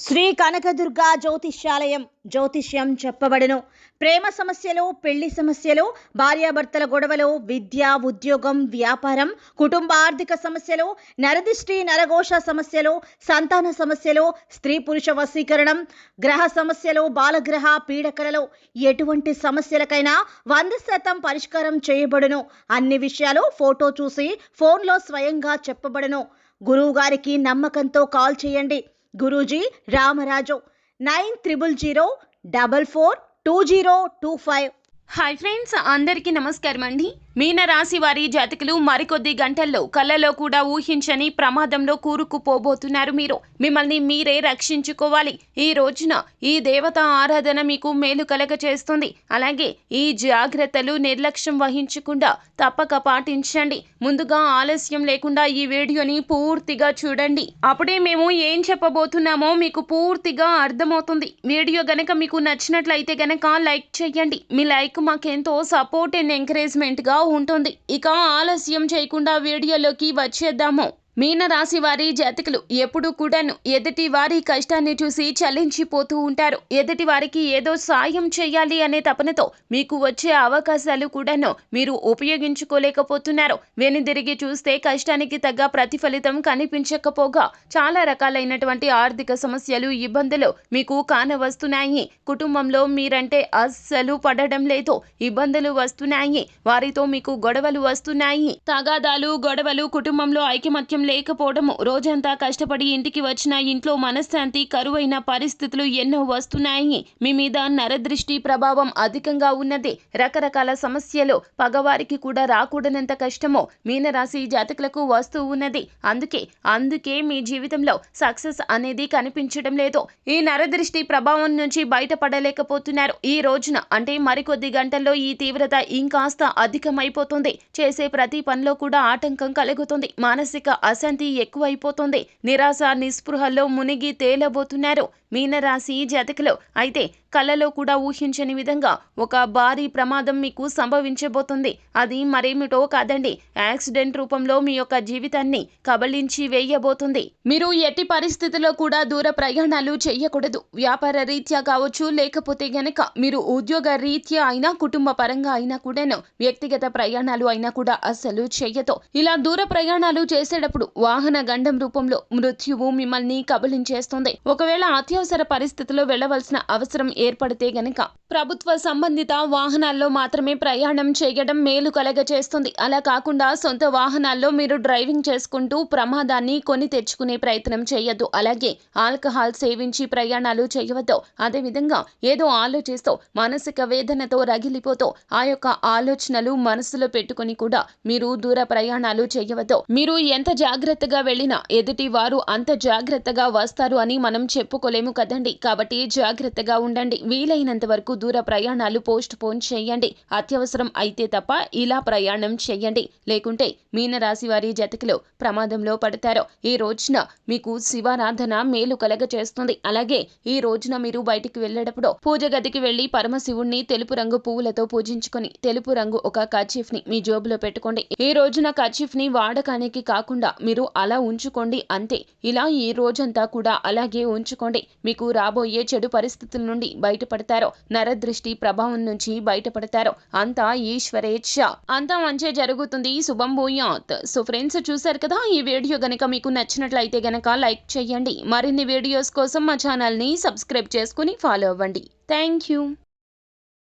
శ్రీ కనకదుర్గ జ్యోతిష్యాలయం జ్యోతిష్యం చెప్పబడును. ప్రేమ సమస్యలు, పెళ్లి సమస్యలు, భార్యాభర్తల గొడవలు, విద్య, ఉద్యోగం, వ్యాపారం, కుటుంబ ఆర్థిక సమస్యలు, నరదిష్టి, నరఘోష సమస్యలు, సంతాన సమస్యలు, స్త్రీ పురుష వశీకరణం, గ్రహ సమస్యలు, బాలగ్రహ పీడకలలో ఎటువంటి సమస్యలకైనా 100% పరిష్కారం చేయబడును. అన్ని విషయాలు ఫోటో చూసి ఫోన్లో స్వయంగా చెప్పబడును. గురువు గారికి నమ్మకంతో కాల్ చేయండి. గురూజీ రామరాజు 9000442025. హాయ్ ఫ్రెండ్స్, అందరికీ నమస్కారం అండి. మీన రాశి వారి జాతకులు మరికొద్ది గంటల్లో కళ్ళలో కూడా ఊహించని ప్రమాదంలో కూరుకుపోబోతున్నారు. మిమ్మల్ని మీరే రక్షించుకోవాలి. ఈ రోజున ఈ దేవత ఆరాధన మీకు మేలు కలగ చేస్తుంది. అలాగే ఈ జాగ్రత్తలు నిర్లక్ష్యం వహించకుండా తప్పక పాటించండి. ముందుగా ఆలస్యం లేకుండా ఈ వీడియోని పూర్తిగా చూడండి. అప్పుడే మేము ఏం చెప్పబోతున్నామో మీకు పూర్తిగా అర్థమవుతుంది. వీడియో గనక మీకు నచ్చినట్లయితే గనక లైక్ చేయండి. మీ లైక్ మాకెంతో సపోర్ట్ అండ్ ఎంకరేజ్మెంట్ గా ఉంటుంది. ఇక ఆలస్యం చేయకుండా వీడియోలోకి వచ్చేద్దాము. మీన రాశి వారి జాతకులు ఎప్పుడు కూడాను ఎదుటి వారి కష్టాన్ని చూసి చలించిపోతూ ఉంటారు. ఎదుటి వారికి ఏదో సాయం చేయాలి అనే తపనతో మీకు వచ్చే అవకాశాలు కూడాను మీరు ఉపయోగించుకోలేకపోతున్నారు. వెనుదిరిగి చూస్తే కష్టానికి తగ్గ ప్రతిఫలితం కనిపించకపోగా చాలా రకాలైనటువంటి ఆర్థిక సమస్యలు, ఇబ్బందులు మీకు కానవస్తున్నాయి. కుటుంబంలో మీరంటే అస్సలు పడడం లేదు. ఇబ్బందులు వస్తున్నాయి. వారితో మీకు గొడవలు వస్తున్నాయి. తగాదాలు, గొడవలు, కుటుంబంలో ఐకమత్యం లేకపోవడము, రోజంతా కష్టపడి ఇంటికి వచ్చిన ఇంట్లో మనశ్శాంతి కరువైన పరిస్థితులు ఎన్నో వస్తున్నాయి. మీ మీద నరదృష్టి ప్రభావం అధికంగా ఉన్నది. రకరకాల సమస్యలు, పగవారికి కూడా రాకూడనంత కష్టము మీనరాశి జాతకులకు వస్తూ ఉన్నది. అందుకే మీ జీవితంలో సక్సెస్ అనేది కనిపించడం లేదు. ఈ నరదృష్టి ప్రభావం నుంచి బయటపడలేకపోతున్నారు. ఈ రోజున అంటే మరికొద్ది గంటల్లో ఈ తీవ్రత ఇంకాస్త అధికమైపోతుంది. చేసే ప్రతి పనిలో కూడా ఆటంకం కలుగుతుంది. మానసిక అశాంతి ఎక్కువైపోతుంది. నిరాశ, నిస్పృహల్లో మునిగి తేలబోతున్నారు మీనరాశి జాతకులు. అయితే కలలో కూడా ఊహించని విధంగా ఒక భారీ ప్రమాదం మీకు సంభవించబోతుంది. అది మరేమిటో కాదండి, యాక్సిడెంట్ రూపంలో మీ యొక్క జీవితాన్ని కబళించి వేయబోతుంది. మీరు ఎట్టి పరిస్థితుల్లో కూడా దూర ప్రయాణాలు చేయకూడదు. వ్యాపార రీత్యా కావచ్చు, లేకపోతే గనక మీరు ఉద్యోగ రీత్యా అయినా, కుటుంబ పరంగా అయినా కూడాను, వ్యక్తిగత ప్రయాణాలు అయినా కూడా అస్సలు చెయ్యదు. ఇలా దూర ప్రయాణాలు చేసేటప్పుడు వాహన గండం రూపంలో మృత్యువు మిమ్మల్ని కబళించేస్తుంది. ఒకవేళ అత్యవసర పరిస్థితిలో వెళ్లవలసిన అవసరం ఏర్పడితే గనక ప్రభుత్వ సంబంధిత వాహనాల్లో మాత్రమే ప్రయాణం చేయడం మేలు కలగ చేస్తుంది. అలా కాకుండా సొంత వాహనాల్లో మీరు డ్రైవింగ్ చేసుకుంటూ ప్రమాదాన్ని కొని తెచ్చుకునే ప్రయత్నం చేయొద్దు. అలాగే ఆల్కహాల్ సేవించి ప్రయాణాలు చేయవద్దు. అదేవిధంగా ఏదో ఆలోచిస్తూ మానసిక వేదనతో రగిలిపోతూ ఆ యొక్క ఆలోచనలు మనసులో పెట్టుకుని కూడా మీరు దూర ప్రయాణాలు చేయవద్దు. మీరు ఎంత జాగ్రత్తగా వెళ్ళినా ఎదుటి వారు అంత జాగ్రత్తగా వస్తారు అని మనం చెప్పుకోలేము కదండి. కాబట్టి జాగ్రత్తగా ఉండండి. వీలైనంత వరకు దూర ప్రయాణాలు పోస్ట్ పోన్ చేయండి. అత్యవసరం అయితే తప్ప ఇలా ప్రయాణం చేయండి. లేకుంటే మీనరాశి వారి జాతకులు ప్రమాదంలో పడతారు. ఈ రోజున మీకు శివారాధన మేలు కలగ చేస్తుంది. అలాగే ఈ రోజున మీరు బయటికి వెళ్ళేటప్పుడు పూజ గదికి వెళ్లి పరమశివుణ్ణి తెలుపు రంగు పువ్వులతో పూజించుకొని తెలుపు రంగు ఒక కర్చీఫ్ ని మీ జోబులో పెట్టుకోండి. ఈ రోజున కర్చీఫ్ ని వాడకానికి కాకుండా మీరు అలా ఉంచుకోండి అంతే. ఇలా ఈ రోజంతా కూడా అలాగే ఉంచుకోండి. మీకు రాబోయే చెడు పరిస్థితుల నుండి బయటపడతారు. నరదృష్టి ప్రభావం నుంచి బయటపడతారు. అంతా ఈశ్వరేచ్ఛ. అంతా మంచి జరుగుతుంది. శుభం భూయాత్. సో ఫ్రెండ్స్, చూసారు కదా, ఈ వీడియో గనక మీకు నచ్చినట్లయితే గనక లైక్ చేయండి. మరిన్ని వీడియోస్ కోసం మా ఛానల్ ని సబ్స్క్రైబ్ చేసుకుని ఫాలో అవ్వండి. Thank you.